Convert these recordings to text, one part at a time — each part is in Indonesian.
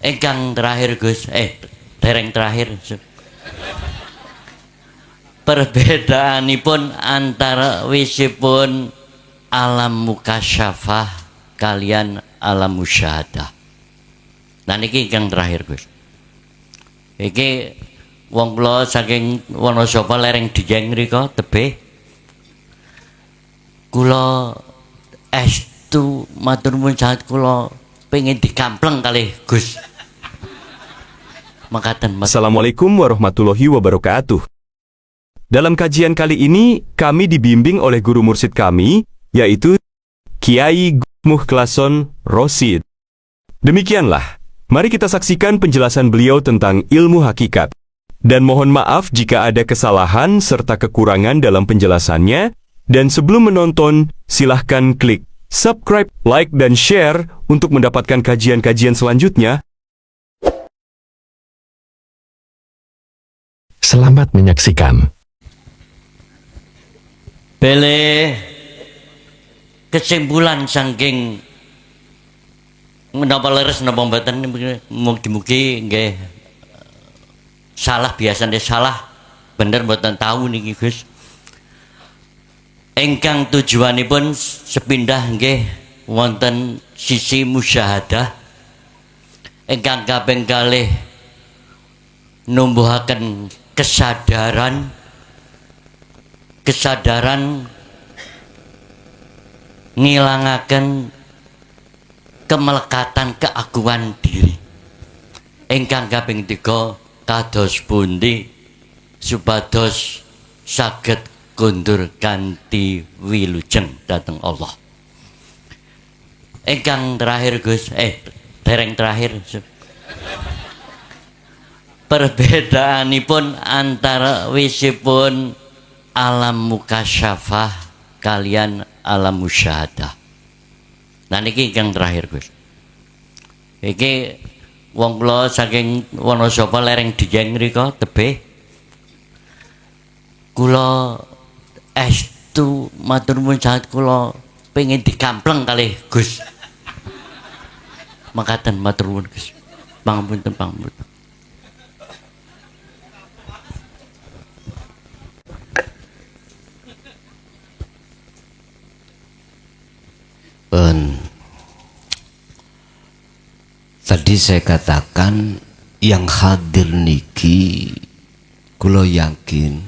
Ingkang terakhir Gus, dereng terakhir. Perbedaanipun antara wisipun alam mukasyafah kalian alam musyahadah. Nah niki ingkang terakhir Gus. Iki wong kula saking Wonosobo lereng Dieng mriko tebih. Kula estu matur nuwun sanget kula pengen dikampleng kalih Gus. Makaten. Assalamualaikum warahmatullahi wabarakatuh. Dalam kajian kali ini, kami dibimbing oleh guru mursyid kami, yaitu Kiai Muhlason Rosid. Demikianlah, mari kita saksikan penjelasan beliau tentang ilmu hakikat. Dan mohon maaf jika ada kesalahan serta kekurangan dalam penjelasannya. Dan sebelum menonton, silahkan klik subscribe, like, dan share untuk mendapatkan kajian-kajian selanjutnya. Selamat menyaksikan. Bele kesimpulan saking menapa leres napa mboten mugi-mugi nggih salah biasane salah bener mboten tahu niki Gus. Ingkang tujuanipun sepindah nggih wonten sisi musyahadah. Ingkang kaping kalih numbuhaken kesadaran ngilangaken kemelekatan keagungan diri. Ingkang kaping 3 kados pundi supados saged kundur kanthi wilujeng dhateng Allah. Ingkang terakhir Gus, dereng terakhir. Perbedaanipun antara wisipun alam mukasyafah kalian alam musyahadah. Nah niki ingkang terakhir Gus. Iki wong kula saking Wonosobo lereng Dieng mriko tebih. Kula estu matur nuwun sanget kula pengen dikampleng kalih Gus. Makaten matur nuwun Gus. Pangapunten. Tadi saya katakan yang hadir niki kula yakin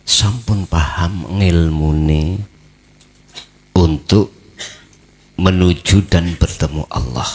sampun paham ngilmune untuk menuju dan bertemu Allah.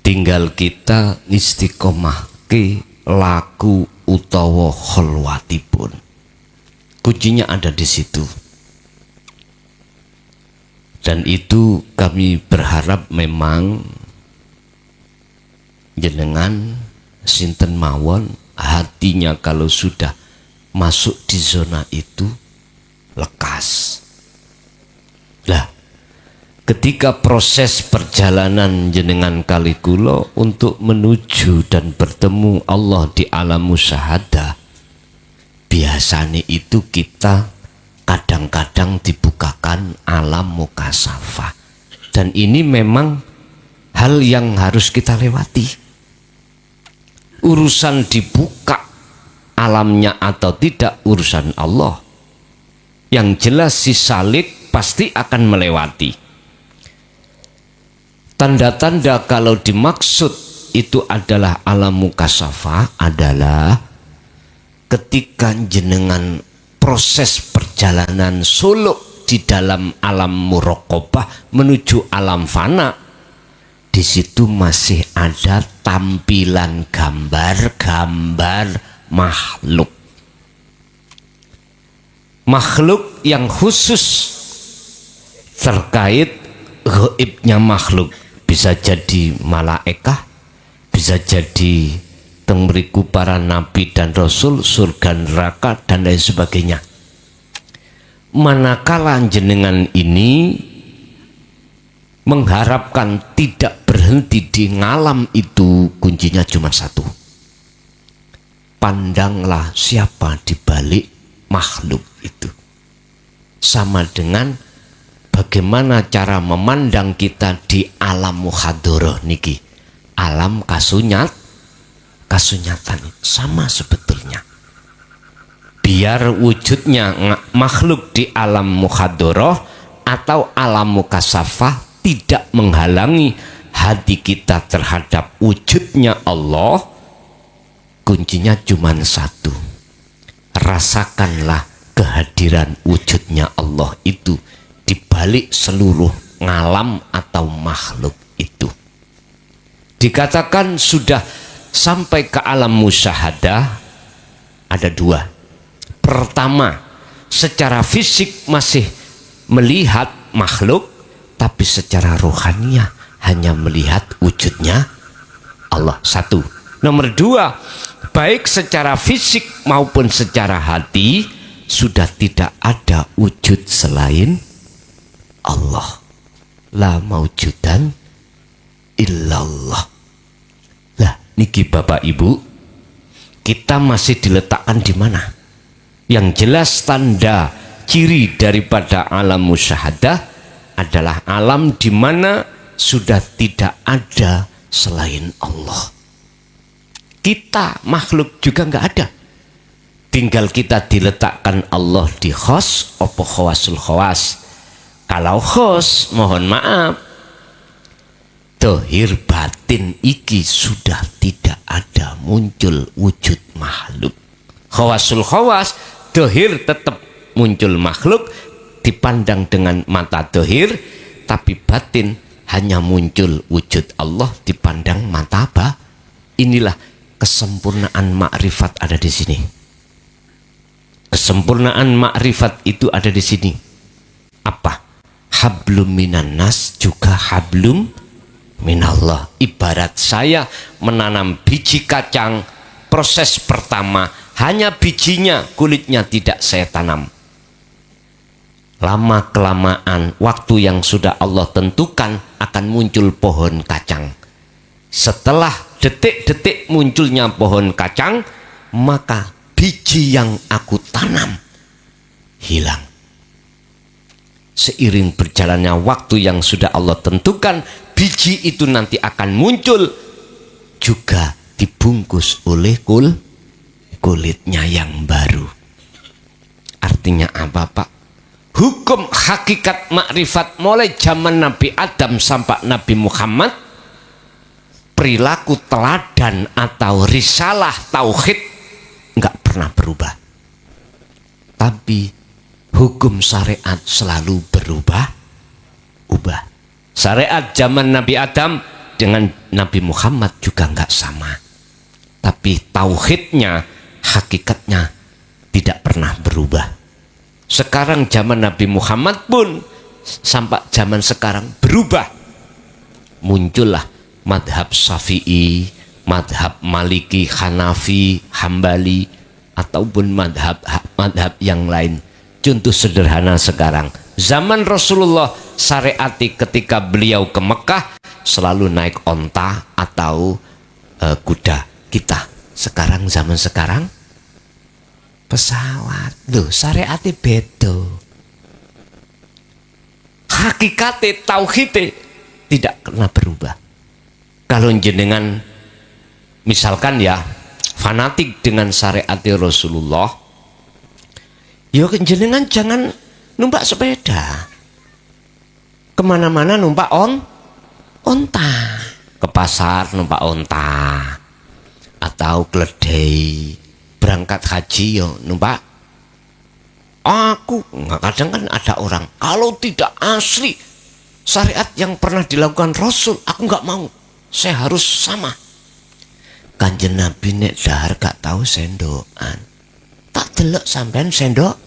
Tinggal kita istiqomahke laku utawa kholwatipun. Kuncinya ada di situ. Dan itu kami berharap memang jenengan sinten mawon hatinya kalau sudah masuk di zona itu lekas. Lah, ketika proses perjalanan jenengan kali kula untuk menuju dan bertemu Allah di alam musyahadah, biasanya itu kita kadang-kadang dibukakan alam mukasyafah. Dan ini memang hal yang harus kita lewati. Urusan dibuka alamnya atau tidak urusan Allah. Yang jelas si salik pasti akan melewati. Tanda-tanda kalau dimaksud itu adalah alam mukasyafah adalah ketika jenengan proses perjalanan suluk di dalam alam muraqabah menuju alam fana. Di situ masih ada tampilan gambar-gambar makhluk. Makhluk yang khusus terkait gaibnya makhluk. Bisa jadi malaikah, bisa jadi mriku para nabi dan rasul, surga neraka dan lain sebagainya. Manakala jenengan ini mengharapkan tidak berhenti di ngalam itu, kuncinya cuma satu. Pandanglah siapa di balik makhluk itu. Sama dengan bagaimana cara memandang kita di alam muhadharah niki. alam kasunyatan sama sebetulnya. Biar wujudnya makhluk di alam mukhadoroh atau alam mukasafah tidak menghalangi hati kita terhadap wujudnya Allah, kuncinya cuma satu. Rasakanlah kehadiran wujudnya Allah itu di balik seluruh ngalam atau makhluk itu. Dikatakan sudah sampai ke alam musyahadah, ada dua. Pertama, secara fisik masih melihat makhluk, tapi secara rohaniah hanya melihat wujudnya Allah. Satu. Nomor dua, baik secara fisik maupun secara hati sudah tidak ada wujud selain Allah. La maujudan illallah. Lah niki Bapak Ibu, kita masih diletakkan di mana? Yang jelas tanda ciri daripada alam musyahadah adalah alam di mana sudah tidak ada selain Allah. Kita makhluk juga nggak ada. Tinggal kita diletakkan Allah di khos opo khawasul khawas. Kalau khos, mohon maaf, dohir batin iki sudah tidak ada muncul wujud makhluk. Khawasul khawas, dohir tetap muncul makhluk dipandang dengan mata dohir, tapi batin hanya muncul wujud Allah dipandang mata apa? Inilah kesempurnaan makrifat ada di sini. Kesempurnaan makrifat itu ada di sini. Apa? Hablum minan nas juga hablum minallah. Ibarat saya menanam biji kacang, proses pertama hanya bijinya, kulitnya tidak saya tanam. Lama kelamaan waktu yang sudah Allah tentukan akan muncul pohon kacang. Setelah detik-detik munculnya pohon kacang, maka biji yang aku tanam hilang. Seiring berjalannya waktu yang sudah Allah tentukan, biji itu nanti akan muncul juga dibungkus oleh kulitnya yang baru. Artinya apa Pak? Hukum hakikat makrifat mulai zaman Nabi Adam sampai Nabi Muhammad, perilaku teladan atau risalah tauhid nggak pernah berubah. Tapi hukum syariat selalu berubah. Syariat zaman Nabi Adam dengan Nabi Muhammad juga nggak sama. Tapi tauhidnya, hakikatnya tidak pernah berubah. Sekarang zaman Nabi Muhammad pun sampai zaman sekarang berubah. Muncullah madhab Syafi'i, madhab Maliki, Hanafi, Hambali, ataupun madhab yang lain. Contoh sederhana sekarang, zaman Rasulullah syariati ketika beliau ke Mekah selalu naik onta atau kuda. Kita sekarang, zaman sekarang pesawat. Loh, syariati beda. Hakikate tauhide tidak pernah berubah. Kalau jenengan misalkan ya fanatik dengan syariat Rasulullah, ya jenengan jangan numpak sepeda, kemana-mana numpak onta, ke pasar numpak onta, atau keledai, berangkat haji ya numpak. Aku kadang kan ada orang kalau tidak asli syariat yang pernah dilakukan Rasul, aku nggak mau, saya harus sama. Kanjeng Nabi nek dahar gak tahu sendokan, tak delok sampean sendok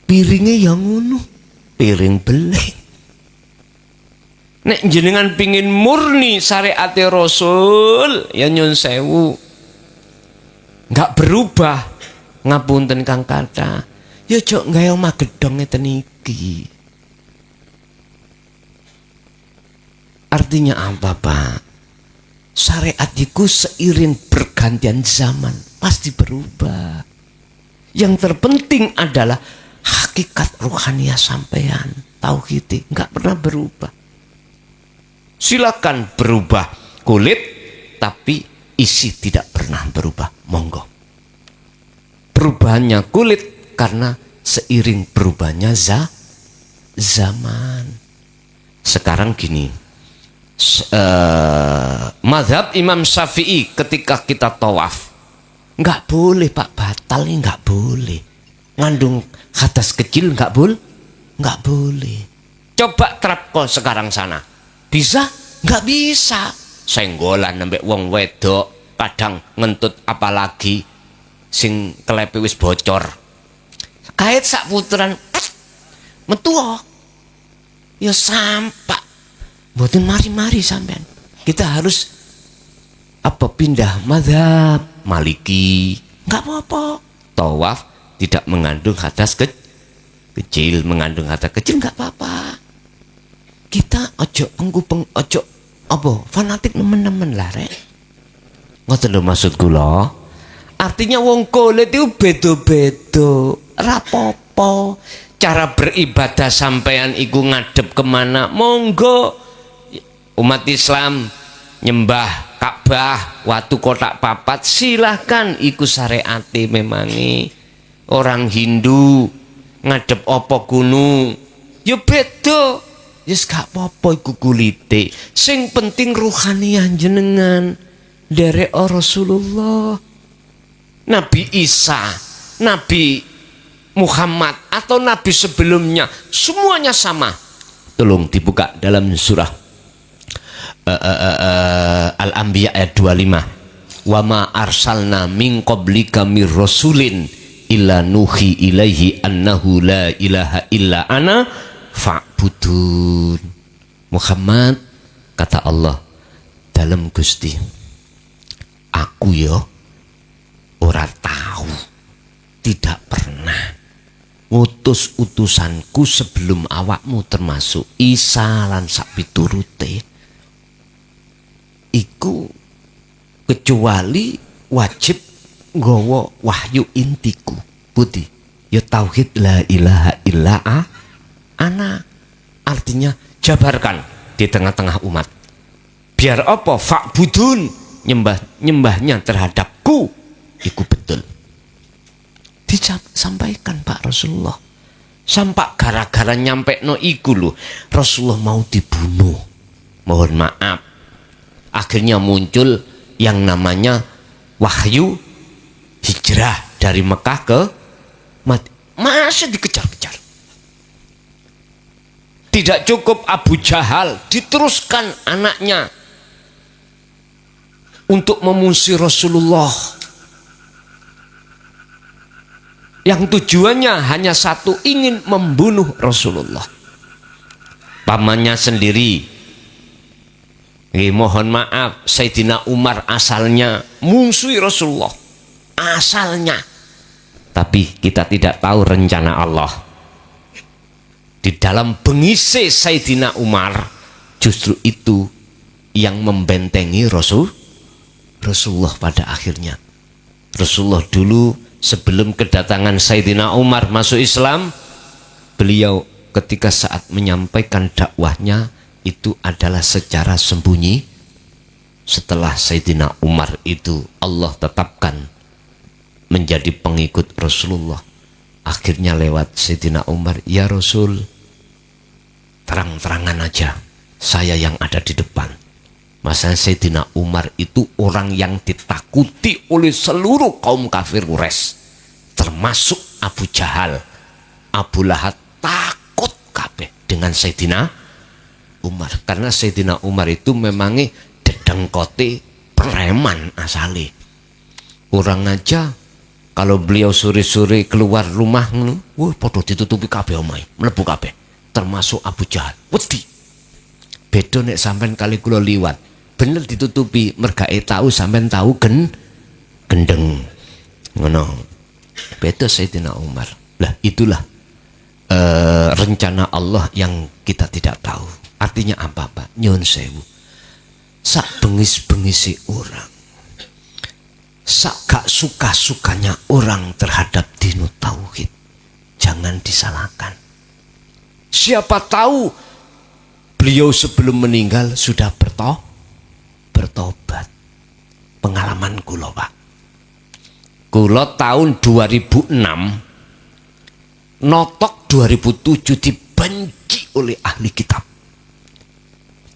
piringnya yang ngono, piring beling. Nek jenengan pingin murni syariat Rasul, ya nyun sewu, nggak berubah, ngapunten kang kata, ya jok gawe omah gedhong ngeten iki. Artinya apa Pak? Syariat itu seiring pergantian zaman pasti berubah. Yang terpenting adalah hakikat rohaniah sampean, tauhid nggak pernah berubah. Silakan berubah kulit, tapi isi tidak pernah berubah. Monggo. Perubahannya kulit karena seiring berubahnya zaman. Sekarang gini, mazhab Imam Syafi'i ketika kita tawaf, nggak boleh Pak, batal nih, nggak boleh. Ngandung hadas kecil nggak boleh. Coba terapko sekarang sana, bisa? Nggak bisa. Senggolan nambah wong wedok, kadang ngentut apalagi sing kelepe wis bocor. Kait sak puteran metuo. Ya sampak. Mboten mari-mari sampean. Kita harus pindah mazhab Maliki. Enggak apa-apa. Tawaf tidak mengandung hadas kecil, mengandung hadas kecil enggak apa-apa. Kita ojo ojo fanatik nemen-nemen lah rek. Ngoten lho maksud kula. Artinya wong kulit itu beda-beda. Rapopo. Cara beribadah sampean iku ngadep kemana, monggo. Umat Islam nyembah Ka'bah, watu kotak papat, silahkan iku syariate memangi. Orang Hindu ngadep opo gunung, ya beda. Yes gak apa-apa iku kulite. Sing penting ruhaniah jenengan derek Rasulullah. Nabi Isa, Nabi Muhammad atau nabi sebelumnya semuanya sama. Tolong dibuka dalam surah Al-Anbiya ayat 25. Wa ma arsalna min qablika mir rasulin illa nuhi ilaihi annahu la ilaha illa ana fa'budun. Muhammad, kata Allah dalam Gusti, aku ya ora tahu, tidak pernah ngutus utusanku sebelum awakmu termasuk Isa lan sak piturute iku kecuali wajib nggawa wahyu intiku putih ya tauhid la ilaha illa ana. Artinya jabarkan di tengah-tengah umat biar apa fa'budun, nyembahnya terhadapku iku betul. Disampaikan Pak Rasulullah. Sampai gara-gara nyampe no iku lho, Rasulullah mau dibunuh. Mohon maaf. Akhirnya muncul yang namanya wahyu hijrah dari Mekah ke Madinah. Masih dikejar-kejar. Tidak cukup Abu Jahal, diteruskan anaknya untuk memusuhi Rasulullah. Yang tujuannya hanya satu, ingin membunuh Rasulullah. Pamannya sendiri, mohon maaf, Sayyidina Umar asalnya musuhi Rasulullah, asalnya. Tapi kita tidak tahu rencana Allah. Di dalam bengise Sayyidina Umar, justru itu yang membentengi Rasulullah pada akhirnya. Rasulullah dulu sebelum kedatangan Sayyidina Umar masuk Islam, beliau ketika saat menyampaikan dakwahnya itu adalah secara sembunyi. Setelah Sayyidina Umar itu Allah tetapkan menjadi pengikut Rasulullah. Akhirnya lewat Sayyidina Umar, ya Rasul, terang-terangan aja saya yang ada di depan. Masa Sayyidina Umar itu orang yang ditakuti oleh seluruh kaum kafir Quraisy, termasuk Abu Jahal, Abu Lahab, takut kabeh dengan Sayyidina Umar. Karena Sayyidina Umar itu memangnya dedengkote preman asali. Orang aja kalau beliau sore-sore keluar rumah, wah podo ditutupi kabeh omahe, mlebu kabeh, termasuk Abu Jahal. Wedi. Beda nek sampean kali kula liwat, bener ditutupi, mergae tahu sampean tahu gendeng. Ngono. Beda Sayyidina Umar. Lah itulah rencana Allah yang kita tidak tahu. Artinya apa, Pak? Nyun sewu. Sak bengis-bengisi orang, sak gak suka-sukanya orang terhadap dinu tauhid, jangan disalahkan. Siapa tahu beliau sebelum meninggal sudah bertobat. Pengalaman kula, Pak. Kula tahun 2006 notok 2007 dibenci oleh ahli kitab.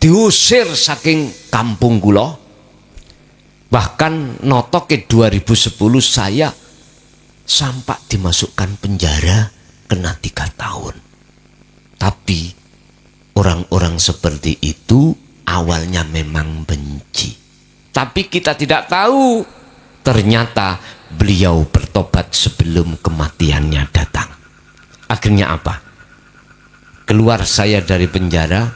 Diusir saking kampung kula. Bahkan notok ke 2010 saya sampai dimasukkan penjara kena 3 tahun. Tapi orang-orang seperti itu awalnya memang benci. Tapi kita tidak tahu, ternyata beliau bertobat sebelum kematiannya datang. Akhirnya apa? Keluar saya dari penjara,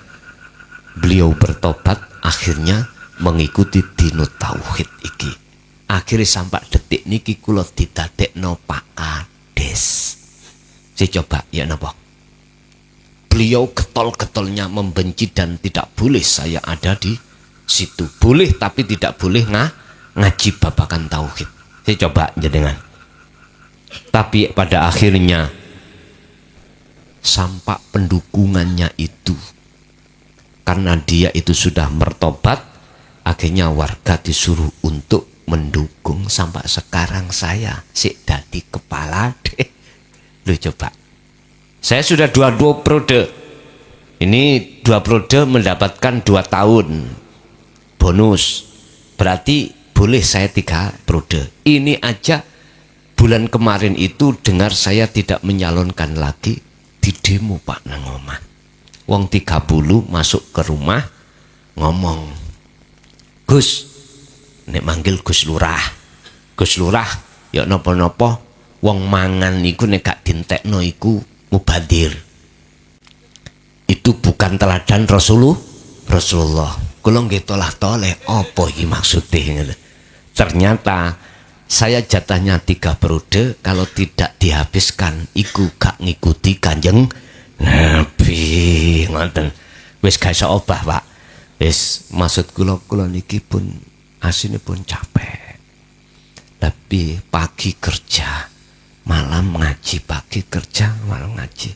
beliau bertobat, akhirnya mengikuti dino tauhid iki. Akhirnya sampai detik niki kula didadekno Pak Kades. Saya coba ya napa? Beliau getol-getolnya membenci dan tidak boleh saya ada di situ. Boleh tapi tidak boleh ngaji babakan tauhid. Saya coba jenengan. Tapi pada akhirnya sampai pendukungannya itu, karena dia itu sudah bertobat, akhirnya warga disuruh untuk mendukung. Sampai sekarang saya sik dadi kepala deh. Lu coba. Saya sudah 22 periode. Ini 2 periode mendapatkan 2 tahun bonus. Berarti boleh saya 3 periode. Ini aja bulan kemarin itu dengar saya tidak menyalonkan lagi, di demo Pak nang omah. Wong 30 masuk ke rumah ngomong, Gus, nek manggil Gus Lurah. Gus Lurah, ya napa-napa wong mangan niku nek gak dintekno iku mubadir. Itu bukan teladan Rasulullah. Kula nggih tolah-toleh apa iki maksude. Ternyata saya jatahnya 3 periode, kalau tidak dihabiskan iku gak ngikuti Kanjeng Nabi. Ngoten. Wis gak iso obah, Pak. Wis maksud kula niki pun asinipun capek. Tapi pagi kerja, malam ngaji, pagi kerja, malam ngaji.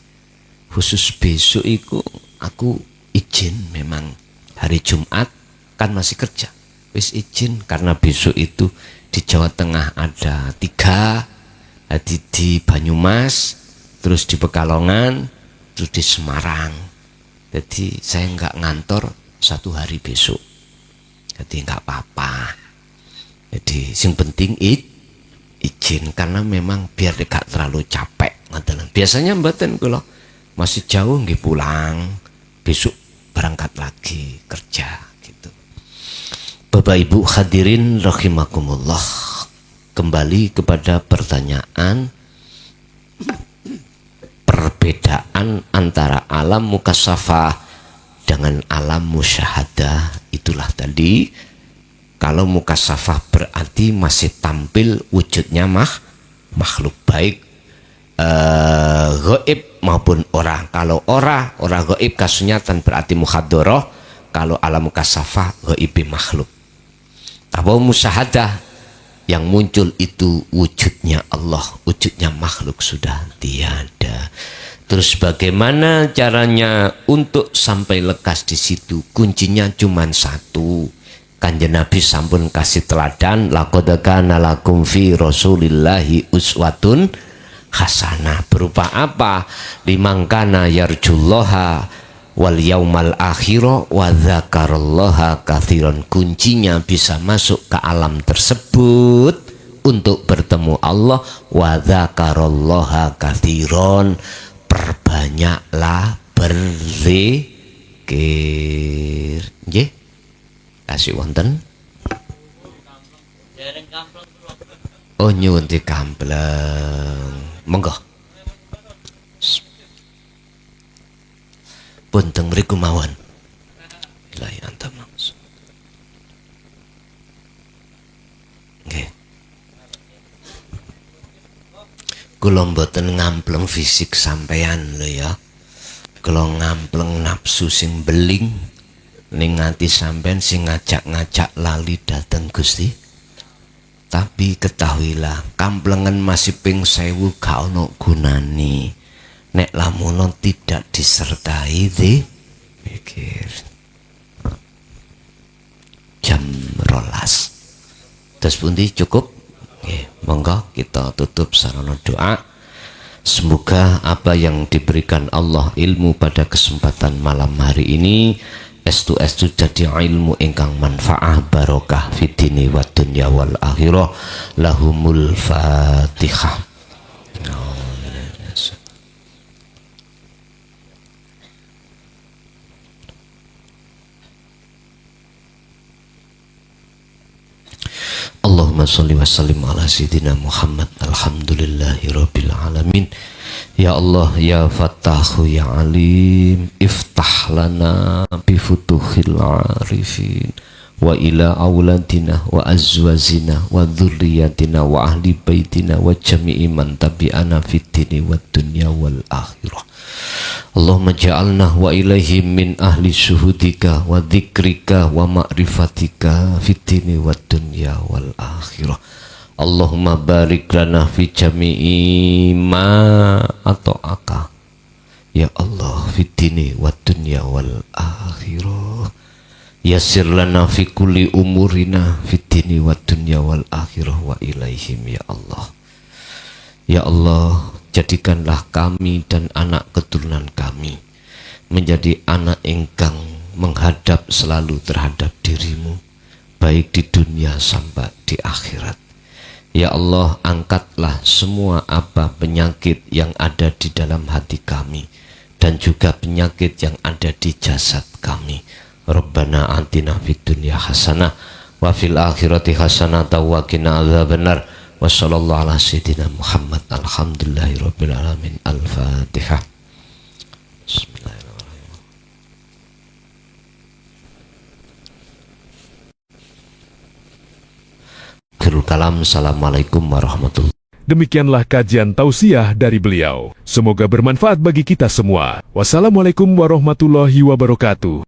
Khusus besok iku aku izin, memang hari Jumat kan masih kerja. Wis izin karena besok itu di Jawa Tengah ada 3, di Banyumas, terus di Pekalongan, terus di Semarang. Jadi saya nggak ngantor 1 hari besok. Jadi nggak apa-apa. Jadi yang penting izin, karena memang biar gak terlalu capek. Biasanya mboten kula masih jauh nggih pulang, besok berangkat lagi kerja gitu. Bapak Ibu hadirin rahimakumullah, kembali kepada pertanyaan perbedaan antara alam mukasyafah dengan alam musyahadah. Itulah tadi, kalau mukasyafah berarti masih tampil wujudnya makhluk, baik gaib maupun orang. Kalau orang gaib kasunyatan berarti muhadoroh. Kalau alam mukasyafah gaib makhluk. Tapi musyahadah yang muncul itu wujudnya Allah, wujudnya makhluk sudah tiada. Terus bagaimana caranya untuk sampai lekas di situ? Kuncinya cuma 1. Kanjeng Nabi sampun kasih teladan, laqad kana lakum fi Rasulillahi uswatun hasanah. Berupa apa? Liman kana yarjullaha wal yaumal akhirah wa dzakarallaha katsiran. Kuncinya bisa masuk ke alam tersebut untuk bertemu Allah, wa dzakarallaha katsiran. Perbanyaklah berzikir. Nggih. Kasih wonten. Oh nyuwun dikampleng. Monggo. Pun teng mriku mawon. La antam langsung. Nggih. Kula mboten ngampleng fisik sampean lho ya. Kula ngampleng nafsu sing beling. Ning ngati sampean sing ngajak-ngajak lali dateng Gusti. Tapi ketahuilah, kamplengan masih ping 1000 gak ono gunane nek lamun tidak disertai mikir. Jam rolas. Terus pundi cukup? Monggo kita tutup sarana doa. Semoga apa yang diberikan Allah ilmu pada kesempatan malam hari ini estu jadi ilmu ingkang manfaah barokah fitini wa dunya wal akhirah. Lahumul Fatihah. Allahumma sholli wa sallim ala sayyidina Muhammad. Alhamdulillahi rabbil alamin. Ya Allah ya Fattahu ya Alim, iftah lana bi futuhil arifin wa ila auladina wa azwazina wa dzurriyyatina wa ahli baitina wa jami'i man tabi'ana fid dini wad dunya wal akhirah. Allahumma ja'alna wa ilaihim min ahli syuhudika wa dzikrika wa ma'rifatika fid dini wad dunya wal akhirah. Allahumma barik lana fi jami'i ma ata'aka ya Allah fid dini wad dunya wal akhirah. Yassir lana fi kulli umurina fid dini wad dunya wal akhirah wa ilaihim ya Allah. Ya Allah, jadikanlah kami dan anak keturunan kami menjadi anak engkang menghadap selalu terhadap dirimu, baik di dunia sampai di akhirat. Ya Allah, angkatlah semua apa penyakit yang ada di dalam hati kami dan juga penyakit yang ada di jasad kami. Rabbana atina fid dunya hasanah wa fil akhirati hasanah wa qina adzabannar. Wa sallallahu ala sayyidina Muhammad. Alhamdulillahirabbil alamin. Al-Fatihah. Bismillahirrahmanirrahim. Akhirul kalam. Assalamualaikum warahmatullahi wabarakatuh. Demikianlah kajian tausiah dari beliau. Semoga bermanfaat bagi kita semua. Wassalamualaikum warahmatullahi wabarakatuh.